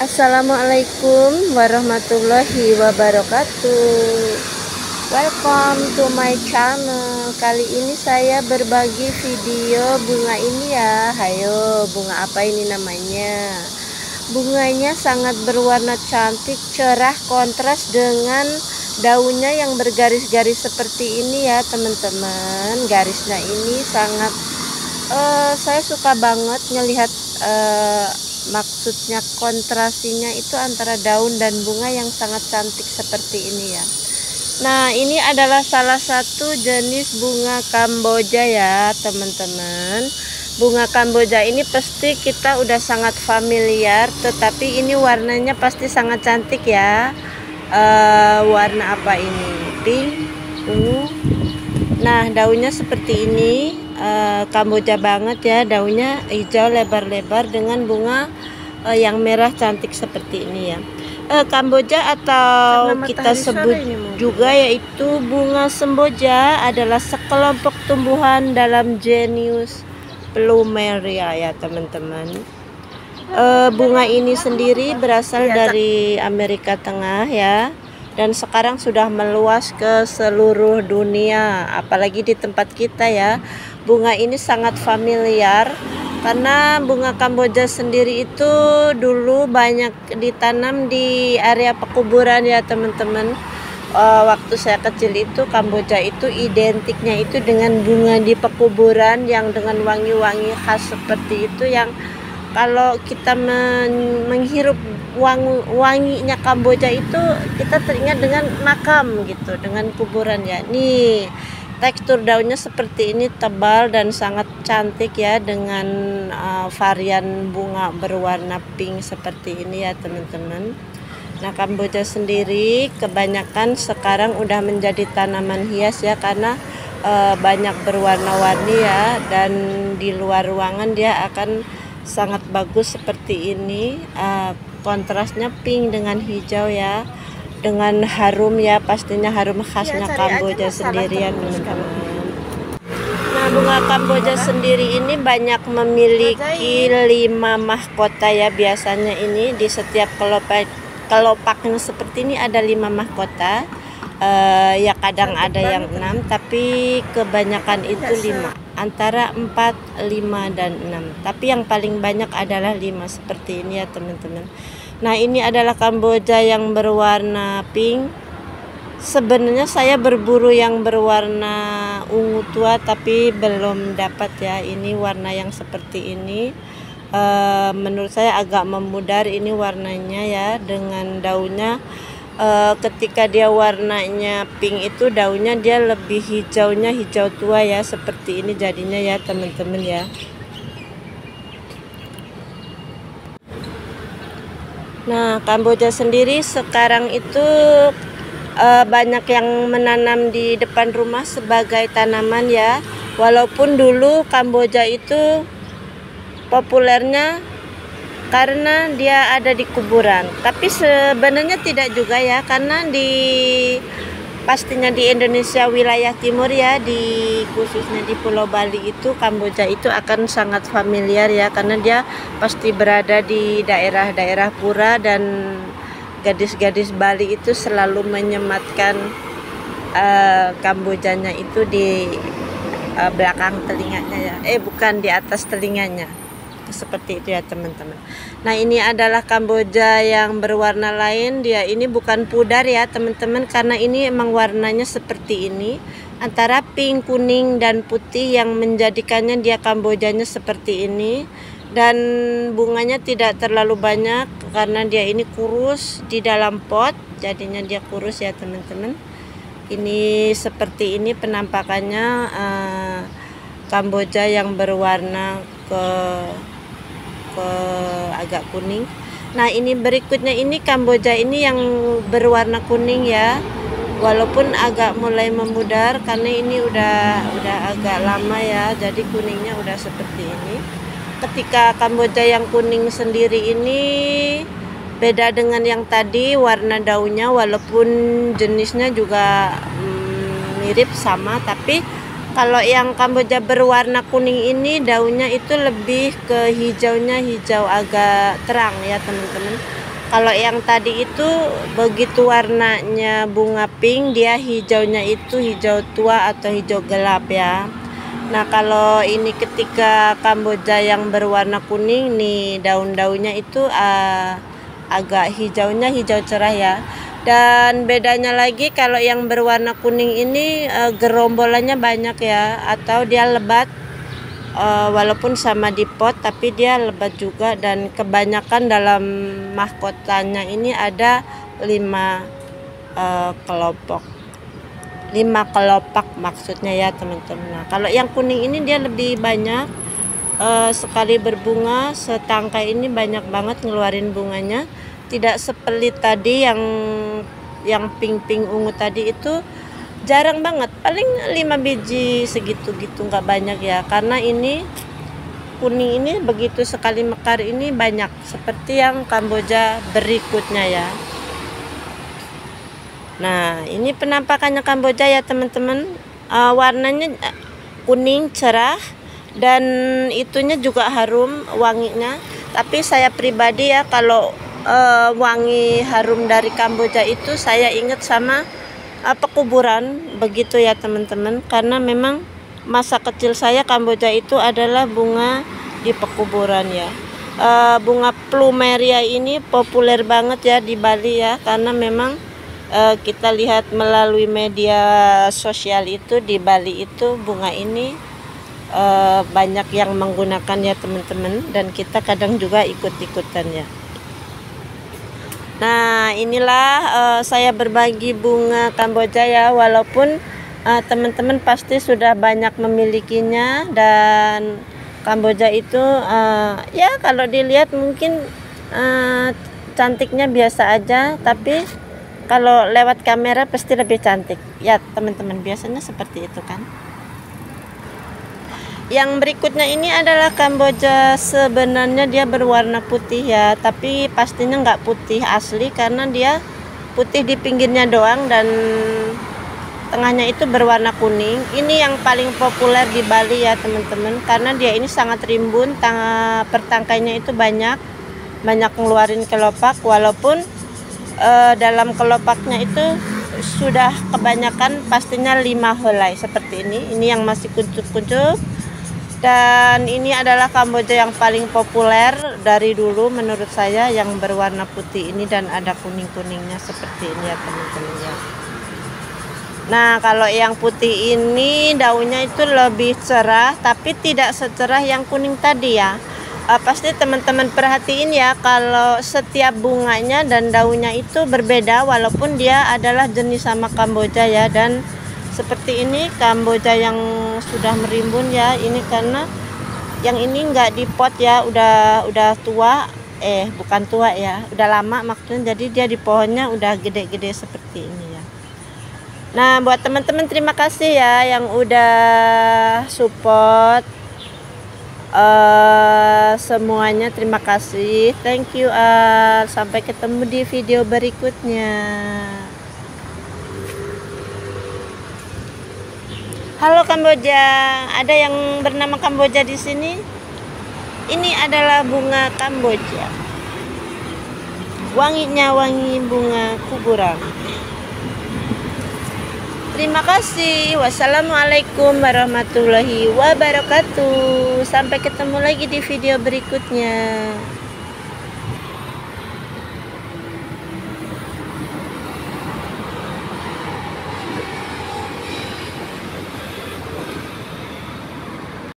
Assalamualaikum warahmatullahi wabarakatuh. Welcome to my channel. Kali ini saya berbagi video bunga ini ya. Hayo, bunga apa ini namanya? Bunganya sangat berwarna cantik, cerah, kontras dengan daunnya yang bergaris-garis seperti ini ya teman-teman. Garisnya ini sangat saya suka banget ngelihat maksudnya kontrasinya itu antara daun dan bunga yang sangat cantik seperti ini ya. Nah, ini adalah salah satu jenis bunga Kamboja ya teman-teman. Bunga Kamboja ini pasti kita udah sangat familiar, tetapi ini warnanya pasti sangat cantik ya. Warna apa ini? Pink, ungu. Nah, daunnya seperti ini. Kamboja banget ya, daunnya hijau lebar-lebar dengan bunga yang merah cantik seperti ini ya. Kamboja atau kita sebut juga yaitu bunga semboja adalah sekelompok tumbuhan dalam genus Plumeria ya teman-teman. Bunga ini sendiri berasal dari Amerika Tengah ya, dan sekarang sudah meluas ke seluruh dunia, apalagi di tempat kita ya. Bunga ini sangat familiar karena bunga Kamboja sendiri itu dulu banyak ditanam di area pekuburan ya teman-teman. Waktu saya kecil itu Kamboja itu identiknya itu dengan bunga di pekuburan yang dengan wangi-wangi khas seperti itu, yang kalau kita menghirup wanginya Kamboja itu kita teringat dengan makam gitu, dengan kuburan ya. Nih, tekstur daunnya seperti ini, tebal dan sangat cantik ya, dengan varian bunga berwarna pink seperti ini ya teman-teman. Nah, Kamboja sendiri kebanyakan sekarang udah menjadi tanaman hias ya, karena banyak berwarna-warni ya, dan di luar ruangan dia akan sangat bagus seperti ini. Kontrasnya pink dengan hijau ya, dengan harum ya, pastinya harum khasnya Kamboja sendiri ya teman-teman. Nah, bunga Kamboja sendiri ini banyak memiliki 5 mahkota ya. Biasanya ini di setiap kelopaknya seperti ini ada 5 mahkota. Ya kadang ada yang 6, tapi kebanyakan itu 5, antara 4, 5 dan 6, tapi yang paling banyak adalah 5 seperti ini ya teman-teman. Nah, ini adalah Kamboja yang berwarna pink. Sebenarnya saya berburu yang berwarna ungu tua tapi belum dapat ya. Ini warna yang seperti ini menurut saya agak memudar ini warnanya ya, dengan daunnya. Ketika dia warnanya pink itu daunnya dia lebih hijaunya hijau tua ya, seperti ini jadinya ya teman-teman ya. Nah, Kamboja sendiri sekarang itu banyak yang menanam di depan rumah sebagai tanaman ya. Walaupun dulu Kamboja itu populernya karena dia ada di kuburan, tapi sebenarnya tidak juga ya, karena pastinya di Indonesia wilayah timur ya, khususnya di Pulau Bali itu Kamboja itu akan sangat familiar ya, karena dia pasti berada di daerah-daerah pura, dan gadis-gadis Bali itu selalu menyematkan Kambojanya itu di belakang telinganya ya, bukan di atas telinganya, seperti itu ya teman-teman. Nah, ini adalah Kamboja yang berwarna lain. Dia ini bukan pudar ya teman-teman, karena ini emang warnanya seperti ini, antara pink, kuning dan putih, yang menjadikannya dia Kambojanya seperti ini. Dan bunganya tidak terlalu banyak karena dia ini kurus di dalam pot, jadinya dia kurus ya teman-teman. Ini seperti ini penampakannya Kamboja yang berwarna ke agak kuning. Nah, ini berikutnya ini Kamboja ini yang berwarna kuning ya, walaupun agak mulai memudar karena ini udah agak lama ya, jadi kuningnya udah seperti ini. Ketika Kamboja yang kuning sendiri ini beda dengan yang tadi warna daunnya, walaupun jenisnya juga mirip sama, tapi kalau yang Kamboja berwarna kuning ini daunnya itu lebih ke hijaunya hijau agak terang ya teman-teman. Kalau yang tadi itu begitu warnanya bunga pink, dia hijaunya itu hijau tua atau hijau gelap ya. Nah, kalau ini ketika Kamboja yang berwarna kuning nih, daun-daunnya itu agak hijaunya hijau cerah ya. Dan bedanya lagi kalau yang berwarna kuning ini gerombolannya banyak ya, atau dia lebat. Walaupun sama di pot tapi dia lebat juga, dan kebanyakan dalam mahkotanya ini ada 5 kelopak maksudnya ya teman-teman. Nah, kalau yang kuning ini dia lebih banyak, sekali berbunga setangkai ini banyak banget ngeluarin bunganya, tidak seperti tadi yang pink ungu tadi itu jarang banget, paling 5 biji segitu gitu, nggak banyak ya, karena ini kuning ini begitu sekali mekar ini banyak seperti yang Kamboja berikutnya ya. Nah, ini penampakannya Kamboja ya teman-teman. Warnanya kuning cerah dan itunya juga harum wanginya, tapi saya pribadi ya kalau wangi harum dari Kamboja itu saya ingat sama pekuburan begitu ya teman-teman, karena memang masa kecil saya Kamboja itu adalah bunga di pekuburan ya. Bunga plumeria ini populer banget ya di Bali ya, karena memang kita lihat melalui media sosial itu di Bali itu bunga ini banyak yang menggunakan ya teman-teman, dan kita kadang juga ikut-ikutan ya. Nah, inilah saya berbagi bunga Kamboja ya, walaupun teman-teman pasti sudah banyak memilikinya, dan Kamboja itu ya kalau dilihat mungkin cantiknya biasa aja, tapi kalau lewat kamera pasti lebih cantik ya teman-teman, biasanya seperti itu kan. Yang berikutnya ini adalah Kamboja, sebenarnya dia berwarna putih ya, tapi pastinya nggak putih asli karena dia putih di pinggirnya doang dan tengahnya itu berwarna kuning. Ini yang paling populer di Bali ya teman-teman, karena dia ini sangat rimbun, pertangkainya itu banyak ngeluarin kelopak, walaupun dalam kelopaknya itu sudah kebanyakan pastinya 5 helai seperti ini yang masih kuncup-kuncup. Dan ini adalah Kamboja yang paling populer dari dulu menurut saya, yang berwarna putih ini dan ada kuning-kuningnya seperti ini ya teman-teman ya. Nah, kalau yang putih ini daunnya itu lebih cerah, tapi tidak secerah yang kuning tadi ya. Pasti teman-teman perhatiin ya, kalau setiap bunganya dan daunnya itu berbeda, walaupun dia adalah jenis sama Kamboja ya. Dan seperti ini Kamboja yang sudah merimbun ya, ini karena yang ini enggak di pot ya, udah tua, bukan tua ya, udah lama maksudnya, jadi dia di pohonnya udah gede-gede seperti ini ya. Nah, buat teman-teman terima kasih ya yang udah support semuanya, terima kasih, thank you sampai ketemu di video berikutnya. Halo Kamboja, ada yang bernama Kamboja di sini? Ini adalah bunga Kamboja. Wanginya wangi bunga kuburan. Terima kasih. Wassalamualaikum warahmatullahi wabarakatuh. Sampai ketemu lagi di video berikutnya.